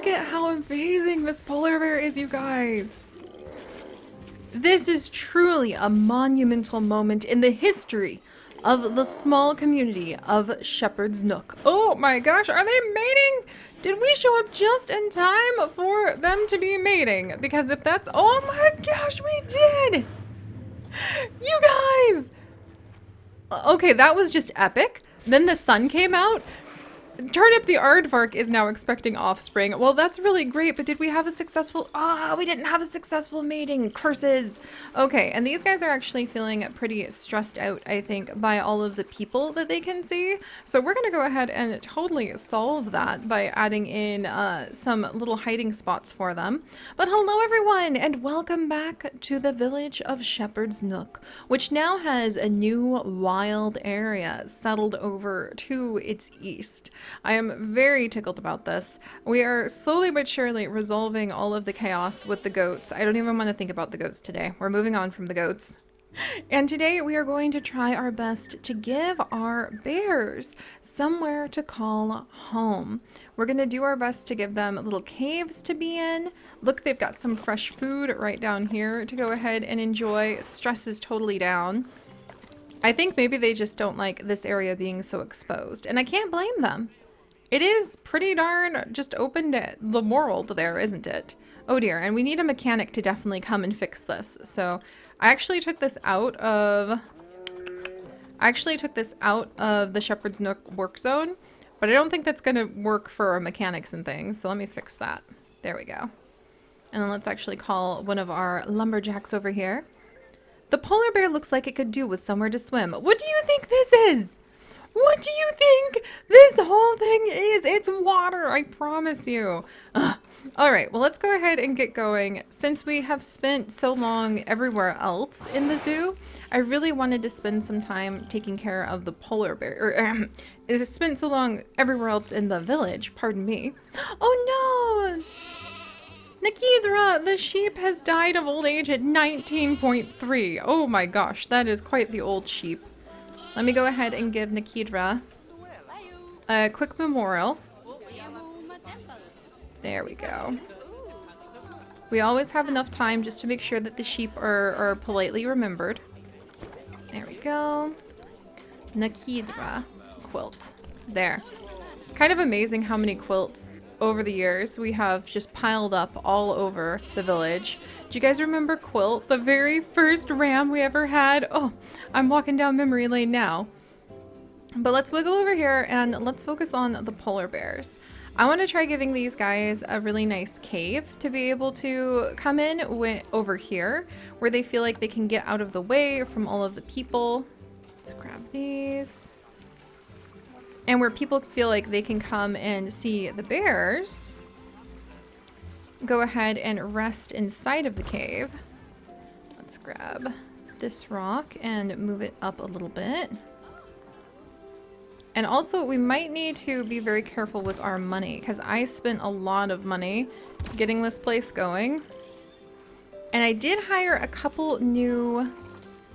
Look at how amazing this polar bear is, you guys. This is truly a monumental moment in the history of the small community of Shepherd's Nook. Oh my gosh, are they mating? Did we show up just in time for them to be mating? Because if that's, oh my gosh, we did! You guys! Okay, that was just epic. Then the sun came out. Turnip the aardvark is now expecting offspring. Well, that's really great, but did we have a successful... Ah, we didn't have a successful mating. Curses. Okay, and these guys are actually feeling pretty stressed out, I think, by all of the people that they can see. So we're going to go ahead and totally solve that by adding in some little hiding spots for them. But hello, everyone, and welcome back to the village of Shepherd's Nook, which now has a new wild area settled over to its east. I am very tickled about this. We are slowly but surely resolving all of the chaos with the goats. I don't even want to think about the goats today. We're moving on from the goats. And today we are going to try our best to give our bears somewhere to call home. We're going to do our best to give them little caves to be in. Look, they've got some fresh food right down here to go ahead and enjoy. Stress is totally down. I think maybe they just don't like this area being so exposed, and I can't blame them. It is pretty darn just open to the world there, isn't it? Oh dear, and we need a mechanic to definitely come and fix this. So I actually took this out of the Shepherd's Nook work zone, but I don't think that's gonna work for mechanics and things. So let me fix that. There we go. And then let's actually call one of our lumberjacks over here. The polar bear looks like it could do with somewhere to swim. What do you think this is? What do you think this whole thing is? It's water, I promise you. All right, well, let's go ahead and get going. Since we have spent so long everywhere else in the zoo, I really wanted to spend some time taking care of the polar bear. Or, it's spent so long everywhere else in the village, pardon me. Oh no! Nakidra, the sheep, has died of old age at 19.3. Oh my gosh, that is quite the old sheep. Let me go ahead and give Nakidra a quick memorial. There we go. We always have enough time just to make sure that the sheep are politely remembered. There we go. Nakidra quilt. There. It's kind of amazing how many quilts over the years we have just piled up all over the village. Do you guys remember Quilt, the very first ram we ever had? Oh, I'm walking down memory lane now. But let's wiggle over here and let's focus on the polar bears. I want to try giving these guys a really nice cave to be able to come in over here where they feel like they can get out of the way from all of the people. Let's grab these. And where people feel like they can come and see the bears, go ahead and rest inside of the cave. Let's grab this rock and move it up a little bit. And also, we might need to be very careful with our money because I spent a lot of money getting this place going. And I did hire a couple new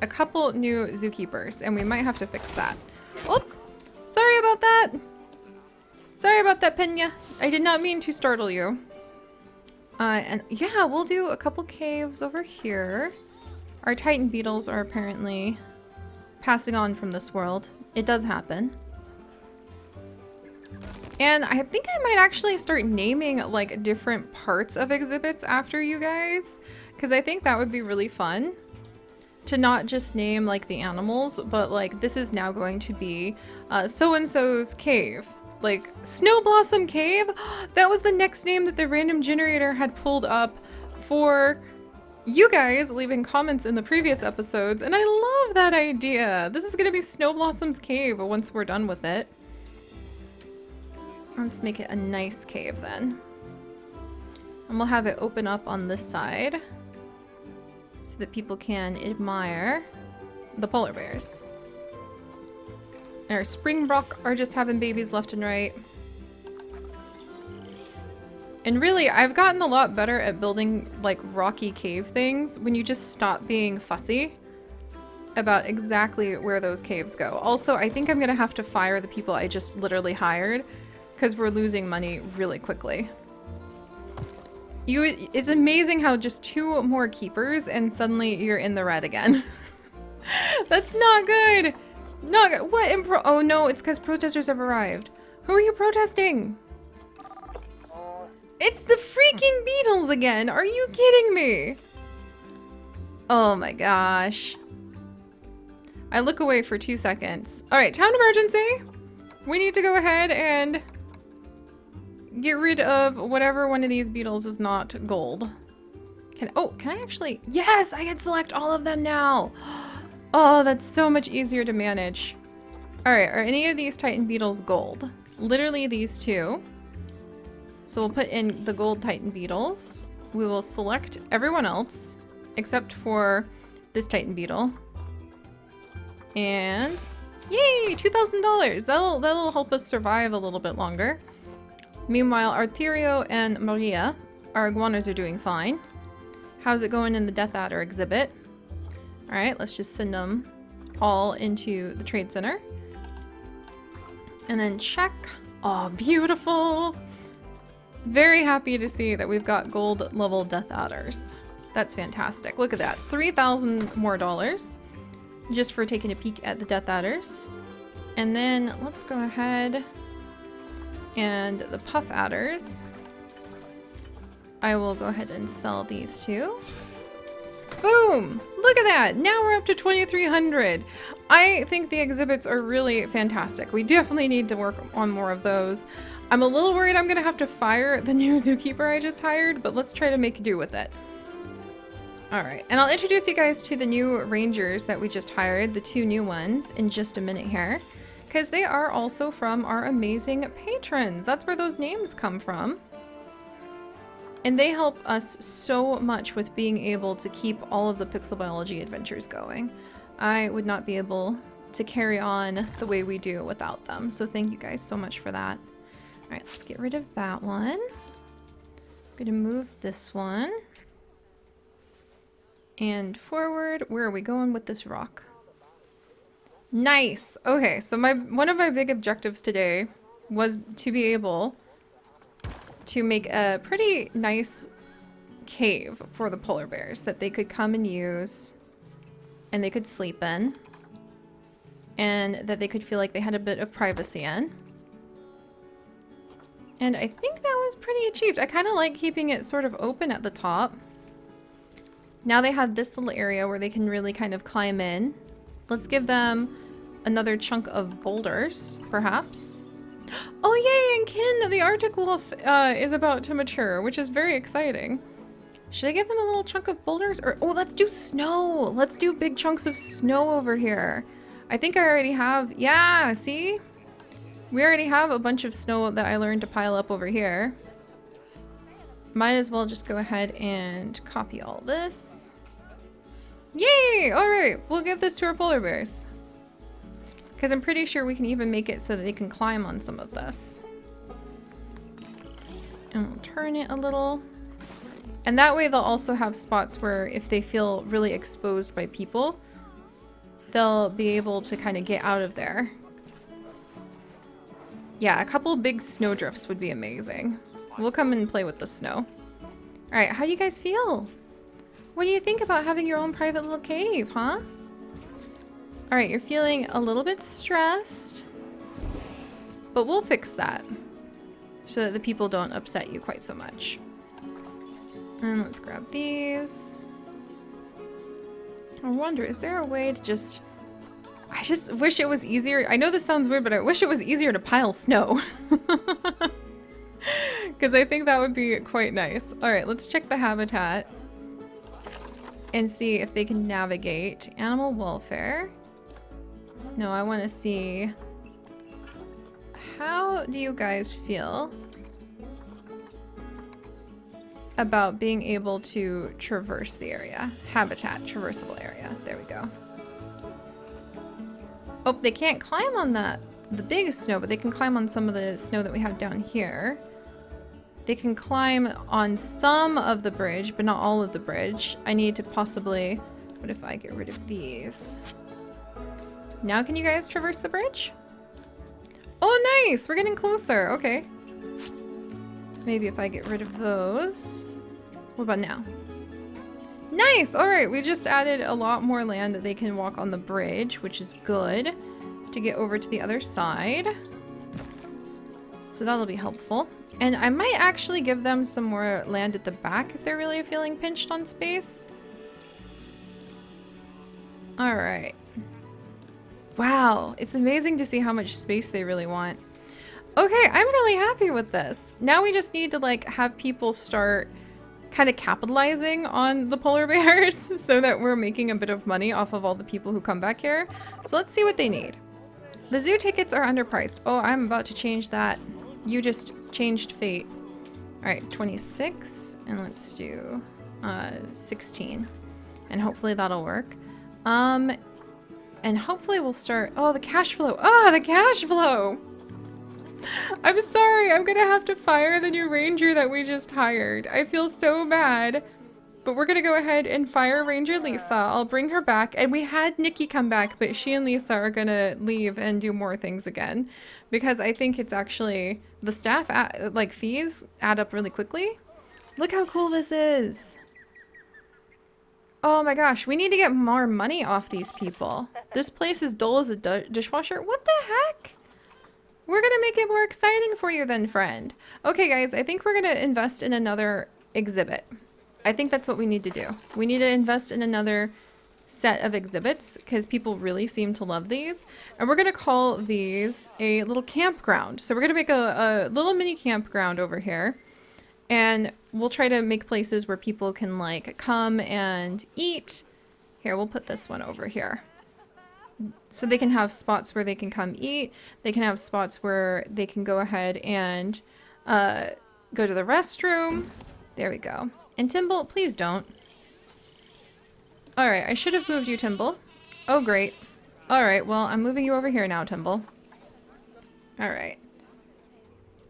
zookeepers, and we might have to fix that. Oh, sorry about that. Sorry about that, Pena. I did not mean to startle you. And yeah, we'll do a couple caves over here. Our Titan beetles are apparently passing on from this world. It does happen. And I think I might actually start naming like different parts of exhibits after you guys, because I think that would be really fun to not just name like the animals, but like this is now going to be so-and-so's cave. Like Snow Blossom Cave. That was the next name that the random generator had pulled up for you guys leaving comments in the previous episodes, and I love that idea. This is gonna be Snow Blossom's Cave once we're done with it. Let's make it a nice cave then. And we'll have it open up on this side so that people can admire the polar bears. And our springbok are just having babies left and right. And really, I've gotten a lot better at building like rocky cave things when you just stop being fussy about exactly where those caves go. Also, I think I'm gonna have to fire the people I just literally hired because we're losing money really quickly. It's amazing how just 2 more keepers and suddenly you're in the red again. That's not good. Not good. What? Oh no, it's because protesters have arrived. Who are you protesting? It's the freaking beetles again. Are you kidding me? Oh my gosh. I look away for 2 seconds. All right, town emergency. We need to go ahead and get rid of whatever one of these beetles is not gold. Can I actually? Yes, I can select all of them now. Oh, that's so much easier to manage. All right, are any of these Titan beetles gold? Literally these 2. So we'll put in the gold Titan beetles. We will select everyone else except for this Titan beetle. And yay, $2,000. That'll help us survive a little bit longer. Meanwhile, Arterio and Maria, our iguanas, are doing fine. How's it going in the Death Adder exhibit? All right, let's just send them all into the trade center. And then check. Oh, beautiful. Very happy to see that we've got gold level Death Adders. That's fantastic. Look at that. $3,000 more just for taking a peek at the Death Adders. And then let's go ahead and the Puff Adders. I will go ahead and sell these 2. Boom! Look at that! Now we're up to 2,300. I think the exhibits are really fantastic. We definitely need to work on more of those. I'm a little worried I'm gonna have to fire the new zookeeper I just hired, but let's try to make do with it. All right, and I'll introduce you guys to the new rangers that we just hired, the 2 new ones, in just a minute here, because they are also from our amazing patrons. That's where those names come from. And they help us so much with being able to keep all of the pixel biology adventures going. I would not be able to carry on the way we do without them. So thank you guys so much for that. All right, let's get rid of that one. I'm gonna move this one. And forward, where are we going with this rock? Nice. Okay, so one of my big objectives today was to be able to make a pretty nice cave for the polar bears that they could come and use and they could sleep in and that they could feel like they had a bit of privacy in. And I think that was pretty achieved. I kind of like keeping it sort of open at the top. Now they have this little area where they can really kind of climb in. Let's give them another chunk of boulders, perhaps. Oh yay, and Kin, the Arctic wolf, is about to mature, which is very exciting. Should I give them a little chunk of boulders? Or, oh, let's do snow. Let's do big chunks of snow over here. I think I already have, yeah, see? We already have a bunch of snow that I learned to pile up over here. Might as well just go ahead and copy all this. Yay! All right, we'll give this to our polar bears. Because I'm pretty sure we can even make it so that they can climb on some of this. And we'll turn it a little. And that way they'll also have spots where if they feel really exposed by people, they'll be able to kind of get out of there. Yeah, a couple big snowdrifts would be amazing. We'll come and play with the snow. All right, how do you guys feel? What do you think about having your own private little cave, huh? All right, you're feeling a little bit stressed, but we'll fix that so that the people don't upset you quite so much. And let's grab these. I wonder, is there a way to just... I just wish it was easier. I know this sounds weird, but I wish it was easier to pile snow. Because I think that would be quite nice. All right, let's check the habitat and see if they can navigate. Animal welfare. No, I want to see, how do you guys feel about being able to traverse the area? Habitat, traversable area. There we go. Oh, they can't climb on the biggest snow, but they can climb on some of the snow that we have down here. They can climb on some of the bridge, but not all of the bridge. I need to possibly, what if I get rid of these? Now can you guys traverse the bridge? Oh, nice! We're getting closer. Okay. Maybe if I get rid of those. What about now? Nice! Alright, we just added a lot more land that they can walk on the bridge, which is good to get over to the other side. So that'll be helpful. And I might actually give them some more land at the back if they're really feeling pinched on space. Alright. Wow, it's amazing to see how much space they really want. Okay, I'm really happy with this. Now we just need to like have people start kind of capitalizing on the polar bears so that we're making a bit of money off of all the people who come back here. So let's see what they need. The zoo tickets are underpriced. Oh, I'm about to change that. You just changed fate. All right, 26, and let's do 16, and hopefully that'll work. And hopefully we'll start. Oh, the cash flow. Oh, the cash flow. I'm sorry, I'm gonna have to fire the new ranger that we just hired. I feel so bad. But we're gonna go ahead and fire Ranger Lisa. I'll bring her back. And we had Nikki come back, but she and Lisa are gonna leave and do more things again. Because I think it's actually, the staff, like, fees add up really quickly. Look how cool this is. Oh my gosh, we need to get more money off these people. This place is dull as a dishwasher. What the heck? We're gonna make it more exciting for you then, friend. Okay, guys, I think we're gonna invest in another exhibit. I think that's what we need to do. We need to invest in another set of exhibits because people really seem to love these. And we're gonna call these a little campground. So we're gonna make a little mini campground over here. And we'll try to make places where people can like come and eat. Here, we'll put this one over here. So they can have spots where they can come eat. They can have spots where they can go ahead and go to the restroom. There we go. And Timble, please don't. Alright, I should have moved you, Timble. Oh, great. Alright, well, I'm moving you over here now, Timble. Alright.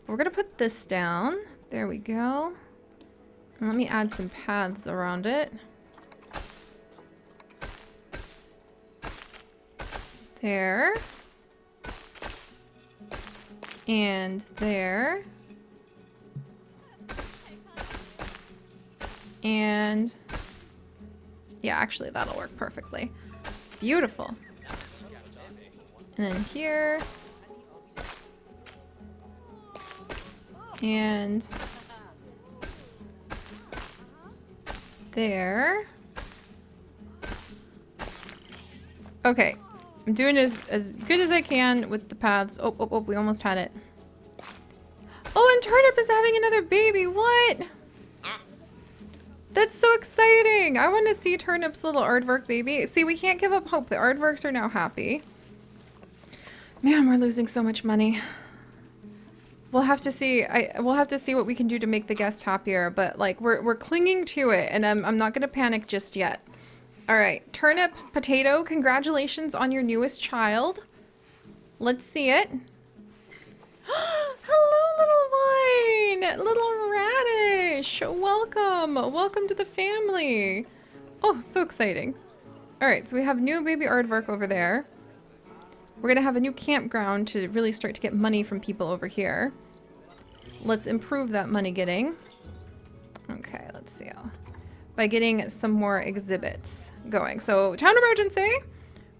We're gonna put this down. There we go. And let me add some paths around it. There. And there. And yeah, actually that'll work perfectly. Beautiful. And then here. And there. Okay. I'm doing as good as I can with the paths. Oh, oh, oh, we almost had it. Oh, and Turnip is having another baby. What? That's so exciting. I want to see Turnip's little aardvark baby. See, we can't give up hope. The aardvarks are now happy. Man, we're losing so much money. We'll have to see. We'll have to see what we can do to make the guests happier. But like, we're clinging to it, and I'm not gonna panic just yet. All right, Turnip, Potato, congratulations on your newest child. Let's see it. Hello, little wine, little radish. Welcome, welcome to the family. Oh, so exciting. All right, so we have new baby aardvark over there. We're gonna have a new campground to really start to get money from people over here. Let's improve that money getting. Okay, let's see. By getting some more exhibits going. So, town emergency.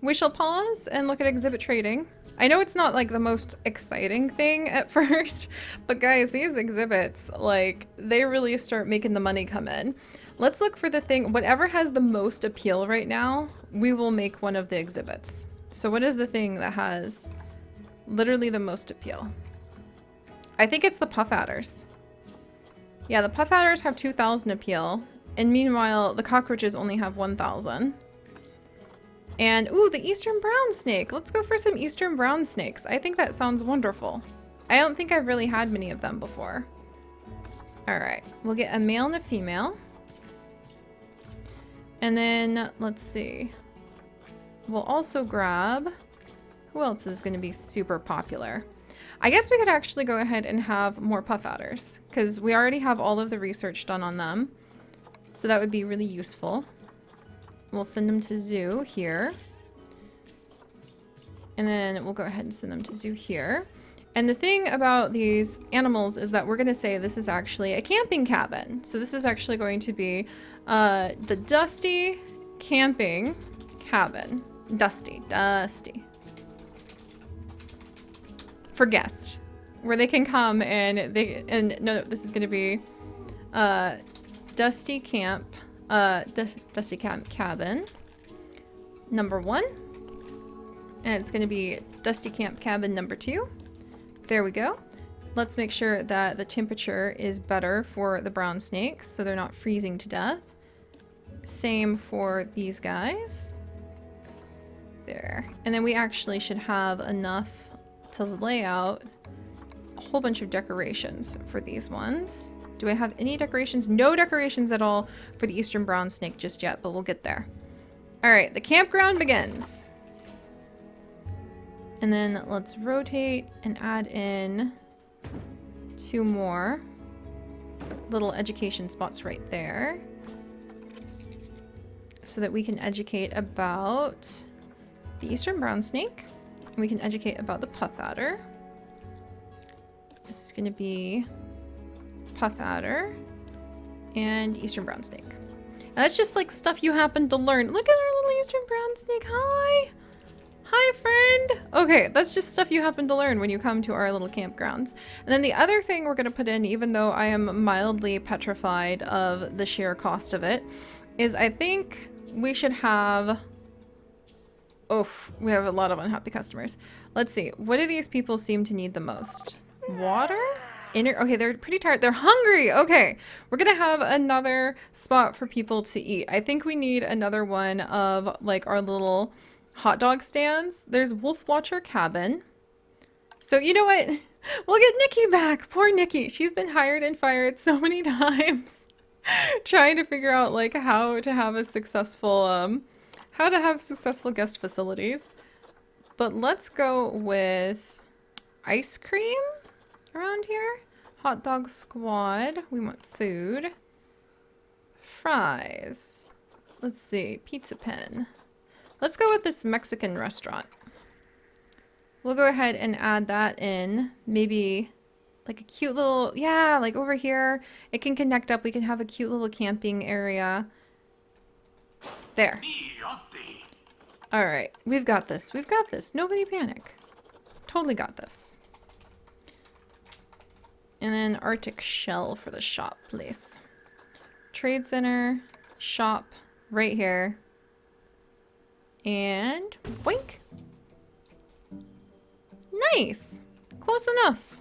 We shall pause and look at exhibit trading. I know it's not like the most exciting thing at first, but guys, these exhibits, like, they really start making the money come in. Let's look for the thing, whatever has the most appeal right now, we will make one of the exhibits. So what is the thing that has literally the most appeal? I think it's the puff adders. Yeah, the puff adders have 2,000 appeal. And meanwhile, the cockroaches only have 1,000. And, ooh, the eastern brown snake. Let's go for some eastern brown snakes. I think that sounds wonderful. I don't think I've really had many of them before. All right, we'll get a male and a female. And then, let's see. We'll also grab, who else is gonna be super popular? I guess we could actually go ahead and have more puff adders because we already have all of the research done on them. So that would be really useful. We'll send them to zoo here. And then we'll go ahead and send them to zoo here. And the thing about these animals is that we're going to say this is actually a camping cabin. So this is actually going to be the Dusty Camping Cabin. Dusty. For guests. Where they can come and no, this is going to be Dusty Camp. Dusty Camp Cabin. Number 1. And it's going to be Dusty Camp Cabin number 2. There we go. Let's make sure that the temperature is better for the brown snakes so they're not freezing to death. Same for these guys. There. And then we actually should have enough to lay out a whole bunch of decorations for these ones. Do I have any decorations? No decorations at all for the eastern brown snake just yet, but we'll get there. All right, the campground begins. And then let's rotate and add in 2 more little education spots right there so that we can educate about the eastern brown snake. And we can educate about the puff adder. This is going to be puff adder and eastern brown snake. And that's just like stuff you happen to learn. Look at our little eastern brown snake. Hi! Hi, friend! Okay, that's just stuff you happen to learn when you come to our little campgrounds. And then the other thing we're going to put in, even though I am mildly petrified of the sheer cost of it, is I think we should have... Oof, we have a lot of unhappy customers. Let's see, what do these people seem to need the most? Water? Okay, they're pretty tired. They're hungry! Okay, we're gonna have another spot for people to eat. I think we need another one of, like, our little... hot dog stands. There's Wolf Watcher Cabin. So you know what? We'll get Nikki back. Poor Nikki. She's been hired and fired so many times. Trying to figure out like how to have successful guest facilities. But let's go with ice cream around here. Hot dog squad. We want food. Fries. Let's see. Pizza pen. Let's go with this Mexican restaurant. We'll go ahead and add that in. Maybe like a cute little, yeah, like over here. It can connect up. We can have a cute little camping area. There. All right, we've got this. We've got this. Nobody panic. Totally got this. And then Arctic Shell for the shop, please. Trade center, shop, right here. And boink. Nice. Close enough.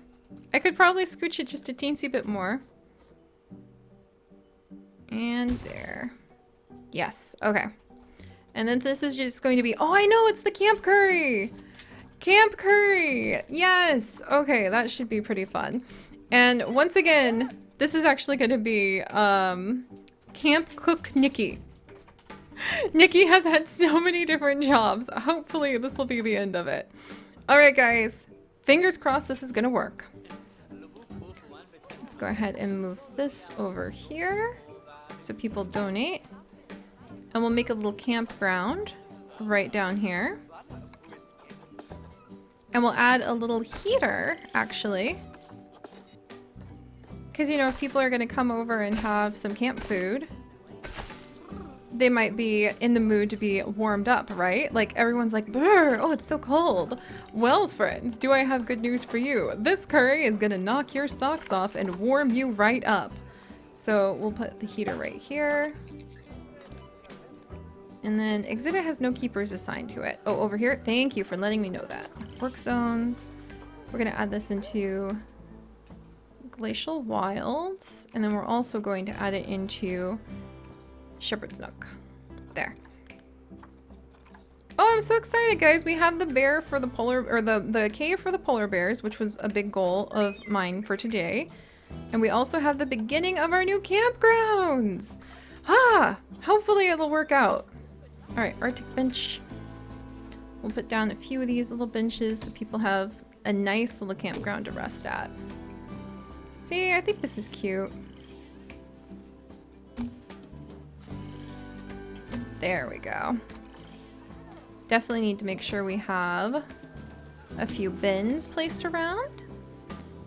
I could probably scooch it just a teensy bit more. And there. Yes. Okay. And then this is just going to be... Oh, I know! It's the Camp Curry! Camp Curry! Yes! Okay, that should be pretty fun. And once again, this is actually going to be Camp Cook Nikki. Nikki has had so many different jobs. Hopefully this will be the end of it. Alright guys, fingers crossed this is gonna work. Let's go ahead and move this over here so people donate. And we'll make a little campground right down here. And we'll add a little heater, actually. Because, you know, if people are gonna come over and have some camp food, they might be in the mood to be warmed up, right? Like everyone's like, brr, oh, it's so cold. Well, friends, do I have good news for you? This curry is gonna knock your socks off and warm you right up. So we'll put the heater right here. And then exhibit has no keepers assigned to it. Oh, over here. Thank you for letting me know that. Work zones. We're gonna add this into Glacial Wilds. And then we're also going to add it into Shepherd's Nook. There. Oh, I'm so excited, guys. We have the bear for the polar, or the cave for the polar bears, which was a big goal of mine for today. And we also have the beginning of our new campgrounds. Ah, hopefully it'll work out. All right, Arctic bench. We'll put down a few of these little benches so people have a nice little campground to rest at. See, I think this is cute. There we go. Definitely need to make sure we have a few bins placed around.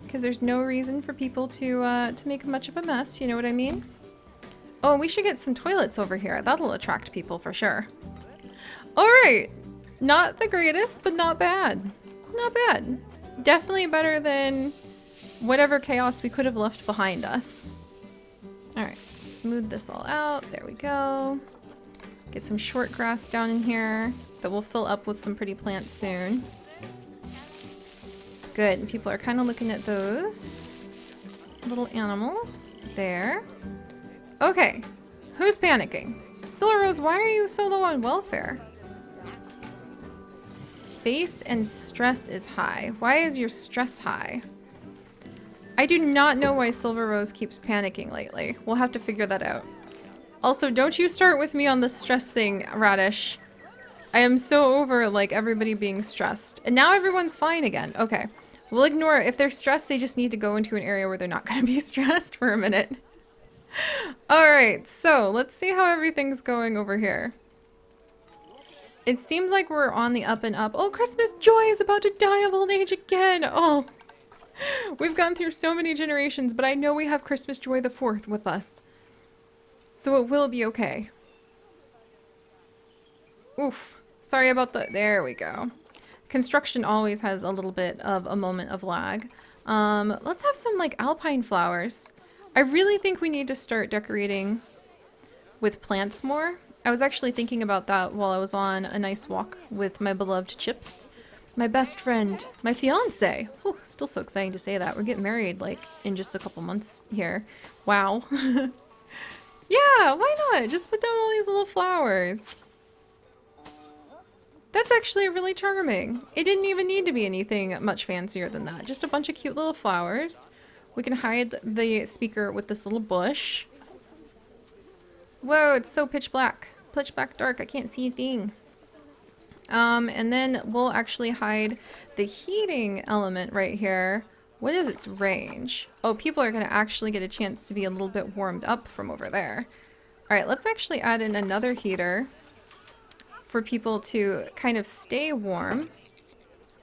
because there's no reason for people to make much of a mess, you know what I mean? Oh, we should get some toilets over here. That'll attract people for sure. Alright, not the greatest, but not bad. Not bad. Definitely better than whatever chaos we could have left behind us. Alright, smooth this all out. There we go. Get some short grass down in here that will fill up with some pretty plants soon. Good, people are kind of looking at those little animals there. Okay, who's panicking? Silver Rose, why are you so low on welfare? Space and stress is high. Why is your stress high? I do not know why Silver Rose keeps panicking lately. We'll have to figure that out. Also, don't you start with me on the stress thing, Radish. I am so over, like, everybody being stressed. And now everyone's fine again. Okay. We'll ignore it. If they're stressed, they just need to go into an area where they're not going to be stressed for a minute. Alright, so let's see how everything's going over here. It seems like we're on the up and up. Oh, Christmas Joy is about to die of old age again. Oh, we've gone through so many generations, but I know we have Christmas Joy the 4th with us. So it will be okay. Oof. Sorry about the... There we go. Construction always has a little bit of a moment of lag. Let's have some, like, alpine flowers. I really think we need to start decorating with plants more. I was actually thinking about that while I was on a nice walk with my beloved Chips. My best friend. My fiance. Whew, still so exciting to say that. We're getting married, like, in just a couple months here. Wow. Yeah, why not? Just put down all these little flowers. That's actually really charming. It didn't even need to be anything much fancier than that. Just a bunch of cute little flowers. We can hide the speaker with this little bush. Whoa, it's so pitch black. Pitch black dark. I can't see a thing. And then we'll actually hide the heating element right here. What is its range? Oh, people are going to actually get a chance to be a little bit warmed up from over there. All right, let's actually add in another heater for people to kind of stay warm.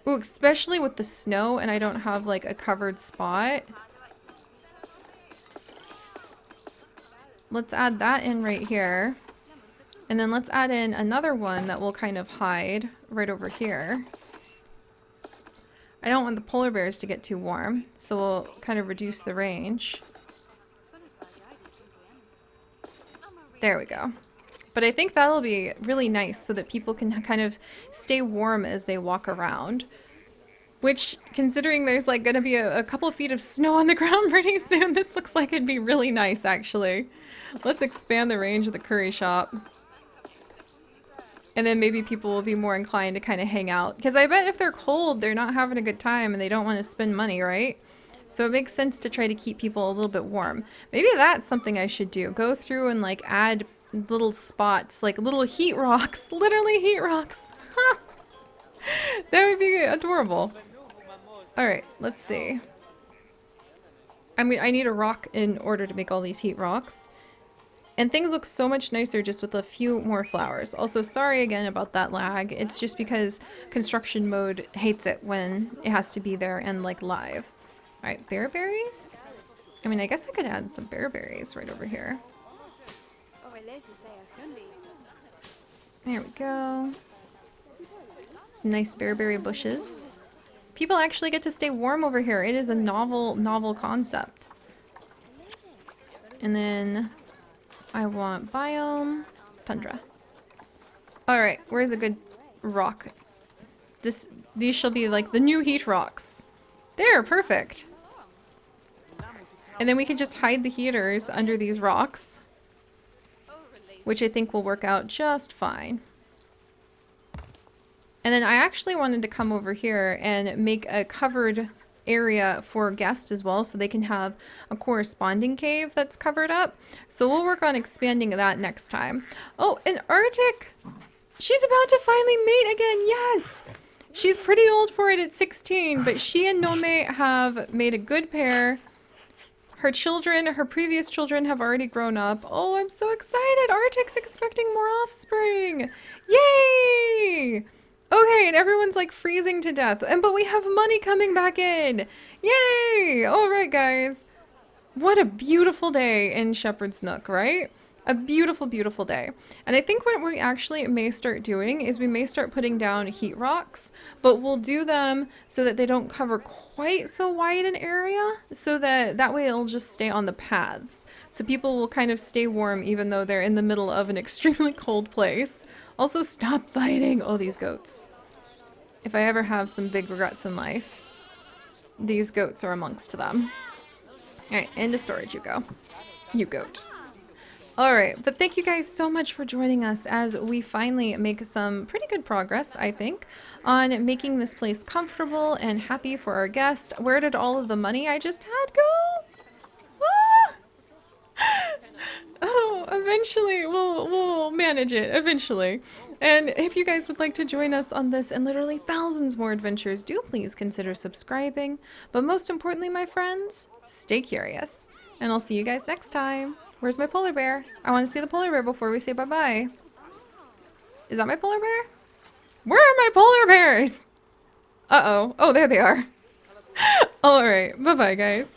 Ooh, especially with the snow and I don't have like a covered spot. Let's add that in right here. And then let's add in another one that will kind of hide right over here. I don't want the polar bears to get too warm, so we'll kind of reduce the range. There we go. But I think that'll be really nice so that people can kind of stay warm as they walk around. Which, considering there's like gonna be a couple feet of snow on the ground pretty soon, this looks like it'd be really nice actually. Let's expand the range of the curry shop. And then maybe people will be more inclined to kind of hang out. Because I bet if they're cold, they're not having a good time and they don't want to spend money, right? So it makes sense to try to keep people a little bit warm. Maybe that's something I should do. Go through and like add little spots, like little heat rocks. Literally heat rocks. That would be adorable. Alright, let's see. I mean, I need a rock in order to make all these heat rocks. And things look so much nicer just with a few more flowers. Also, sorry again about that lag. It's just because construction mode hates it when it has to be there and like live. Alright, bearberries? I mean, I guess I could add some bearberries right over here. There we go. Some nice bearberry bushes. People actually get to stay warm over here. It is a novel concept. And then I want biome, tundra. Alright, where's a good rock? These shall be like the new heat rocks. There, perfect. And then we can just hide the heaters under these rocks, which I think will work out just fine. And then I actually wanted to come over here and make a covered area for guests as well, so they can have a corresponding cave that's covered up. So we'll work on expanding that next time. Oh, and Arctic! She's about to finally mate again, yes! She's pretty old for it at 16, but she and Nome have made a good pair. Her children, her previous children have already grown up. Oh, I'm so excited! Arctic's expecting more offspring! Yay! Okay, and everyone's like freezing to death. But we have money coming back in. Yay! All right, guys. What a beautiful day in Shepherd's Nook, right? A beautiful, beautiful day. And I think what we actually may start doing is we may start putting down heat rocks, but we'll do them so that they don't cover quite so wide an area, so that way it'll just stay on the paths. So people will kind of stay warm even though they're in the middle of an extremely cold place. Also, stop fighting! Oh, these goats. If I ever have some big regrets in life, these goats are amongst them. Alright, into storage you go. You goat. Alright, but thank you guys so much for joining us as we finally make some pretty good progress, I think, on making this place comfortable and happy for our guests. Where did all of the money I just had go? Ah! Oh, eventually we'll manage it, eventually. And if you guys would like to join us on this and literally thousands more adventures, do please consider subscribing. But most importantly, my friends, stay curious. And I'll see you guys next time. Where's my polar bear? I want to see the polar bear before we say bye-bye. Is that my polar bear? Where are my polar bears? Uh-oh. Oh, there they are. Alright, bye-bye, guys.